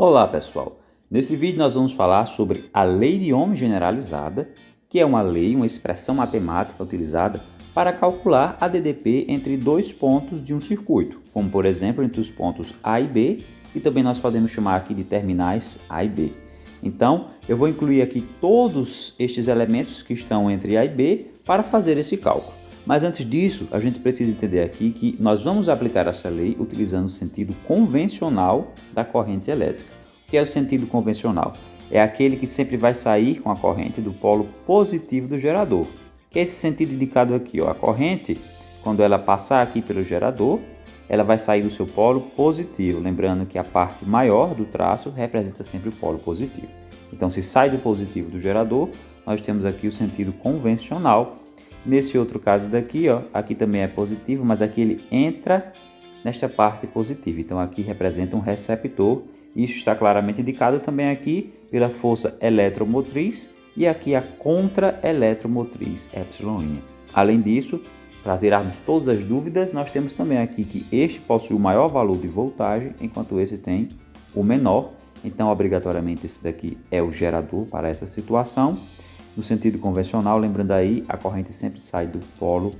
Olá pessoal, nesse vídeo nós vamos falar sobre a lei de Ohm generalizada, que é uma lei, uma expressão matemática utilizada para calcular a DDP entre dois pontos de um circuito, como por exemplo entre os pontos A e B, e também nós podemos chamar aqui de terminais A e B. Então eu vou incluir aqui todos estes elementos que estão entre A e B para fazer esse cálculo. Mas antes disso, a gente precisa entender aqui que nós vamos aplicar essa lei utilizando o sentido convencional da corrente elétrica. O que é o sentido convencional? É aquele que sempre vai sair com a corrente do polo positivo do gerador. Que é esse sentido indicado aqui, ó. A corrente, quando ela passar aqui pelo gerador, ela vai sair do seu polo positivo. Lembrando que a parte maior do traço representa sempre o polo positivo. Então, se sai do positivo do gerador, nós temos aqui o sentido convencional. Nesse outro caso daqui, ó, aqui também é positivo, mas aqui ele entra nesta parte positiva. Então aqui representa um receptor. Isso está claramente indicado também aqui pela força eletromotriz e aqui a contra-eletromotriz, epsilon'. Além disso, para tirarmos todas as dúvidas, nós temos também aqui que este possui o maior valor de voltagem, enquanto esse tem o menor. Então, obrigatoriamente, esse daqui é o gerador para essa situação. No sentido convencional, lembrando aí, a corrente sempre sai do polo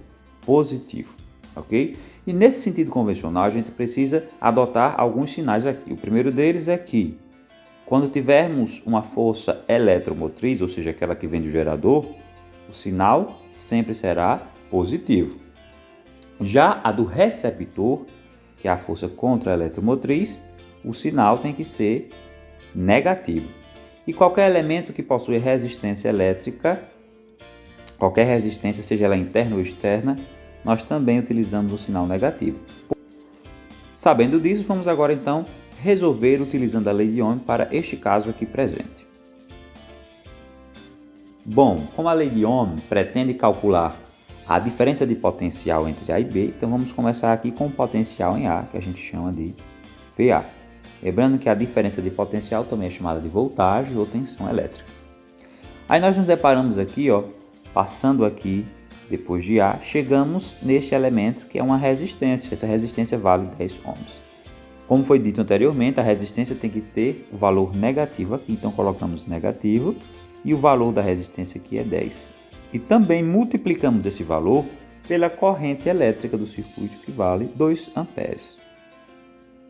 positivo, ok? E nesse sentido convencional, a gente precisa adotar alguns sinais aqui. O primeiro deles é que, quando tivermos uma força eletromotriz, ou seja, aquela que vem do gerador, o sinal sempre será positivo. Já a do receptor, que é a força contra-eletromotriz, o sinal tem que ser negativo. E qualquer elemento que possui resistência elétrica, qualquer resistência, seja ela interna ou externa, nós também utilizamos o sinal negativo. Sabendo disso, vamos agora então resolver utilizando a lei de Ohm para este caso aqui presente. Bom, como a lei de Ohm pretende calcular a diferença de potencial entre A e B, então vamos começar aqui com o potencial em A, que a gente chama de VA. Lembrando que a diferença de potencial também é chamada de voltagem ou tensão elétrica. Aí nós nos deparamos aqui, ó, passando aqui depois de A, chegamos neste elemento que é uma resistência. Essa resistência vale 10 ohms. Como foi dito anteriormente, a resistência tem que ter o valor negativo aqui, então colocamos negativo e o valor da resistência aqui é 10. E também multiplicamos esse valor pela corrente elétrica do circuito que vale 2 amperes.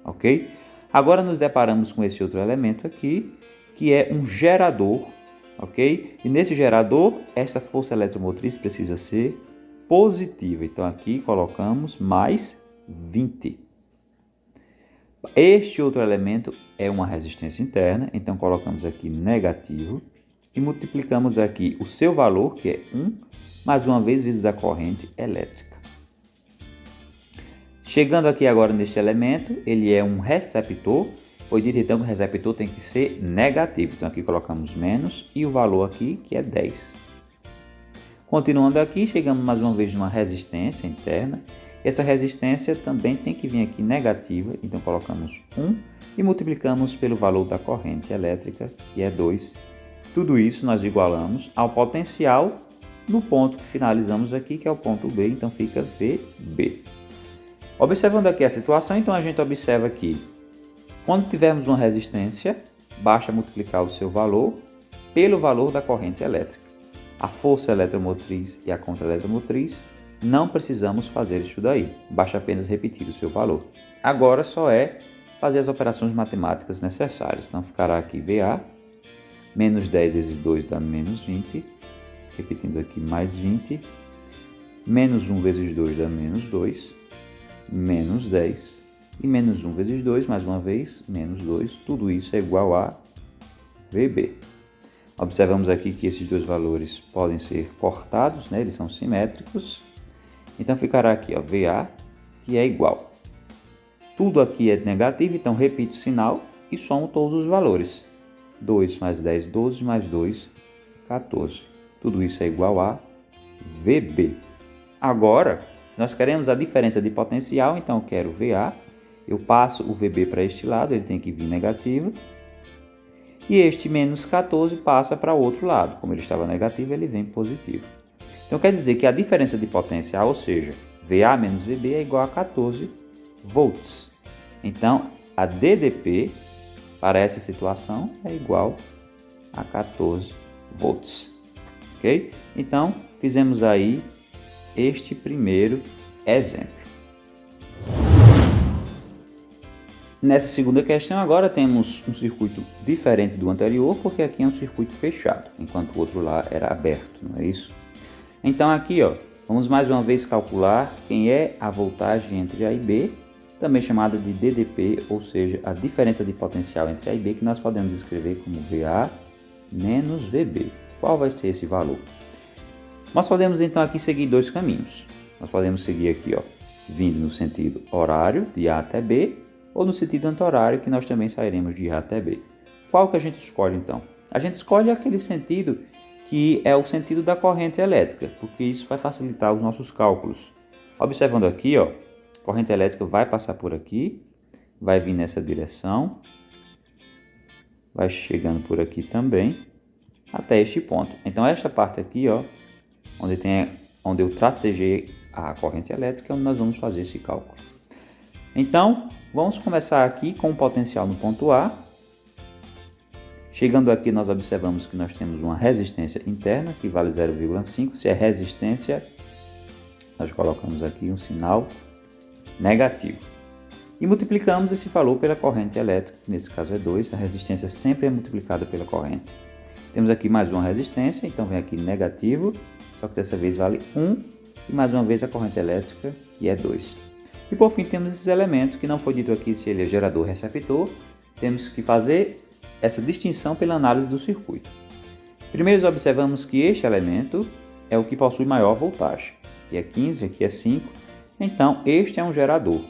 Ok? Agora nos deparamos com esse outro elemento aqui, que é um gerador, ok? E nesse gerador, essa força eletromotriz precisa ser positiva. Então aqui colocamos mais 20. Este outro elemento é uma resistência interna, então colocamos aqui negativo e multiplicamos aqui o seu valor, que é 1, mais uma vez vezes a corrente elétrica. Chegando aqui agora neste elemento, ele é um receptor. Foi dito então que o receptor tem que ser negativo. Então aqui colocamos menos e o valor aqui que é 10. Continuando aqui, chegamos mais uma vez numa resistência interna. Essa resistência também tem que vir aqui negativa. Então colocamos 1 e multiplicamos pelo valor da corrente elétrica, que é 2. Tudo isso nós igualamos ao potencial no ponto que finalizamos aqui, que é o ponto B. Então fica VB. Observando aqui a situação, então a gente observa que quando tivermos uma resistência, basta multiplicar o seu valor pelo valor da corrente elétrica. A força eletromotriz e a contra-eletromotriz, não precisamos fazer isso daí, basta apenas repetir o seu valor. Agora só é fazer as operações matemáticas necessárias. Então ficará aqui VA, menos 10 vezes 2 dá menos 20, repetindo aqui mais 20, menos 1 vezes 2 dá menos 2, menos 10 e menos 1 vezes 2, mais uma vez, menos 2, tudo isso é igual a VB. Observamos aqui que esses dois valores podem ser cortados, né? Eles são simétricos, então ficará aqui, ó, VA, que é igual. Tudo aqui é negativo, então repito o sinal e somo todos os valores. 2 mais 10, 12, mais 2, 14. Tudo isso é igual a VB. Agora, nós queremos a diferença de potencial, então eu quero VA, eu passo o VB para este lado, ele tem que vir negativo, e este menos 14 passa para o outro lado, como ele estava negativo, ele vem positivo. Então quer dizer que a diferença de potencial, ou seja, VA menos VB é igual a 14 volts. Então a DDP para essa situação é igual a 14 volts. Ok? Então, fizemos aí este primeiro exemplo. Nessa segunda questão, agora temos um circuito diferente do anterior, porque aqui é um circuito fechado, enquanto o outro lá era aberto, não é isso? Então aqui, vamos mais uma vez calcular quem é a voltagem entre A e B, também chamada de DDP, ou seja, a diferença de potencial entre A e B, que nós podemos escrever como VA menos VB. Qual vai ser esse valor? Nós podemos então aqui seguir dois caminhos. Nós podemos seguir aqui, vindo no sentido horário, de A até B, ou no sentido anti-horário, que nós também sairemos de A até B. Qual que a gente escolhe então? A gente escolhe aquele sentido que é o sentido da corrente elétrica, porque isso vai facilitar os nossos cálculos. Observando aqui, a corrente elétrica vai passar por aqui, vai vir nessa direção, vai chegando por aqui também, até este ponto. Então esta parte aqui, onde eu tracejei a corrente elétrica, é onde nós vamos fazer esse cálculo. Então, vamos começar aqui com o potencial no ponto A. Chegando aqui, nós observamos que nós temos uma resistência interna, que vale 0,5. Se é resistência, nós colocamos aqui um sinal negativo. E multiplicamos esse valor pela corrente elétrica, que nesse caso é 2. A resistência sempre é multiplicada pela corrente. Temos aqui mais uma resistência, então vem aqui negativo, só que dessa vez vale 1. E mais uma vez a corrente elétrica, que é 2. E por fim temos esses elementos, que não foi dito aqui se ele é gerador ou receptor. Temos que fazer essa distinção pela análise do circuito. Primeiro observamos que este elemento é o que possui maior voltagem. Aqui é 15, aqui é 5. Então este é um gerador.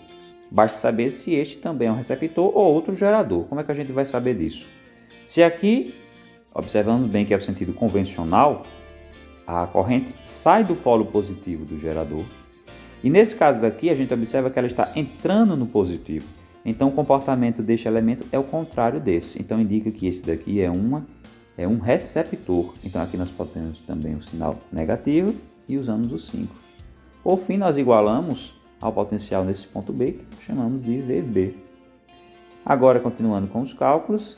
Basta saber se este também é um receptor ou outro gerador. Como é que a gente vai saber disso? Se aqui, observamos bem que é o sentido convencional, a corrente sai do polo positivo do gerador. E nesse caso daqui, a gente observa que ela está entrando no positivo. Então, o comportamento deste elemento é o contrário desse. Então, indica que esse daqui é um receptor. Então, aqui nós podemos também o sinal negativo e usamos o 5. Por fim, nós igualamos ao potencial nesse ponto B, que chamamos de VB. Agora, continuando com os cálculos,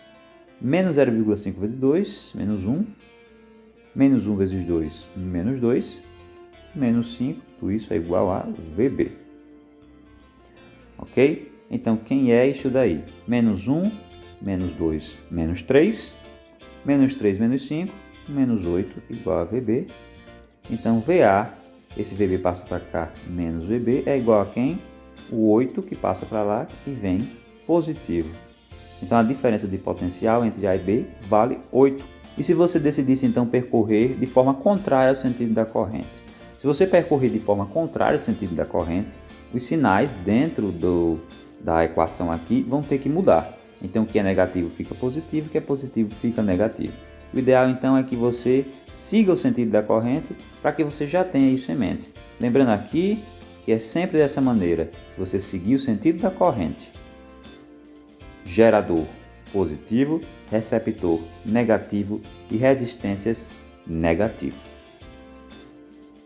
menos 0,5 vezes 2, menos 1. Menos 1 vezes 2, menos 2. Menos 5, tudo isso é igual a VB. Ok? Então, quem é isso daí? Menos 1, menos 2, menos 3. Menos 3, menos 5, menos 8, igual a VB. Então, VA, esse VB passa para cá, menos VB, é igual a quem? O 8 que passa para lá e vem positivo. Então, a diferença de potencial entre A e B vale 8. E se você decidisse, então, percorrer de forma contrária ao sentido da corrente? Se você percorrer de forma contrária ao sentido da corrente, os sinais dentro da equação aqui vão ter que mudar. Então, o que é negativo fica positivo, o que é positivo fica negativo. O ideal, então, é que você siga o sentido da corrente para que você já tenha isso em mente. Lembrando aqui que é sempre dessa maneira. Se você seguir o sentido da corrente, gerador positivo, receptor negativo e resistências negativo.